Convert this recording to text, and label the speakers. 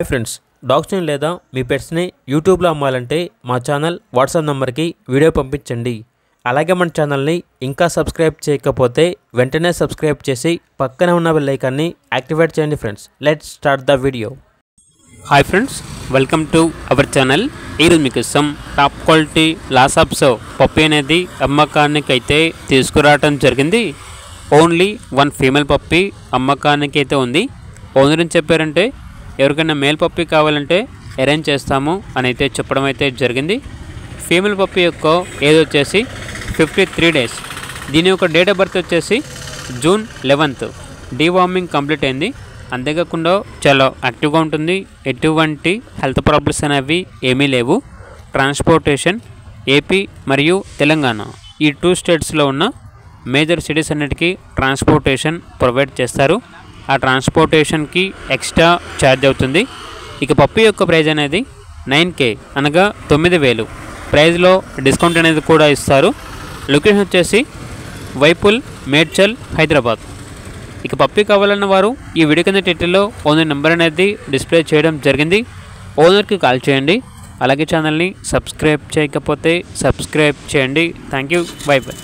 Speaker 1: Friends, డాగ్స్ని లేదా మీ పెట్స్ని యూట్యూబ్లో అమ్మాలంటే మా ఛానల్ వాట్సాప్ నెంబర్కి వీడియో పంపించండి. అలాగే మన ఛానల్ని ఇంకా సబ్స్క్రైబ్ చేయకపోతే వెంటనే సబ్స్క్రైబ్ చేసి పక్కనే ఉన్న బెల్ ఐకాన్ని యాక్టివేట్ చేయండి. Friends, let's start the video.
Speaker 2: Hi friends, welcome to our channel. ఈరోజు మీకోసం టాప్ క్వాలిటీ లాసాప్స్ పప్పి అనేది అమ్మకానికి అయితే తీసుకురావడం జరిగింది. ఓన్లీ వన్ ఫీమేల్ పప్పి అమ్మకానికి అయితే ఉంది. ఓనర్ ఏం చెప్పారంటే ఎవరికైనా మేల్ పప్పి కావాలంటే అరేంజ్ చేస్తాము అని అయితే చెప్పడం అయితే జరిగింది. ఫీమేల్ పప్పి యొక్క ఏజ్ వచ్చేసి 53 డేస్. దీని యొక్క డేట్ ఆఫ్ బర్త్ వచ్చేసి జూన్ 11th. డీవార్మింగ్ కంప్లీట్ అయింది. అంతేకాకుండా చాలా యాక్టివ్గా ఉంటుంది. ఎటువంటి హెల్త్ ప్రాబ్లమ్స్ అనేవి ఏమీ లేవు. ట్రాన్స్పోర్టేషన్ ఏపీ మరియు తెలంగాణ ఈ 2 స్టేట్స్లో ఉన్న మేజర్ సిటీస్ అన్నిటికీ ట్రాన్స్పోర్టేషన్ ప్రొవైడ్ చేస్తారు. ఆ ట్రాన్స్పోర్టేషన్కి ఎక్స్ట్రా ఛార్జ్ అవుతుంది. ఇక పప్పి యొక్క ప్రైజ్ అనేది 9K అనగా 9,000. ప్రైజ్లో డిస్కౌంట్ అనేది కూడా ఇస్తారు. లొకేషన్ వచ్చేసి వైపుల్, మేడ్చల్, హైదరాబాద్. ఇక పప్పి కావాలన్న వారు ఈ వీడియో కింద టైటిల్లో ఓనర్ నెంబర్ అనేది డిస్ప్లే చేయడం జరిగింది. ఓనర్కి కాల్ చేయండి. అలాగే ఛానల్ని సబ్స్క్రైబ్ చేయకపోతే సబ్స్క్రైబ్ చేయండి. Thank you. By by.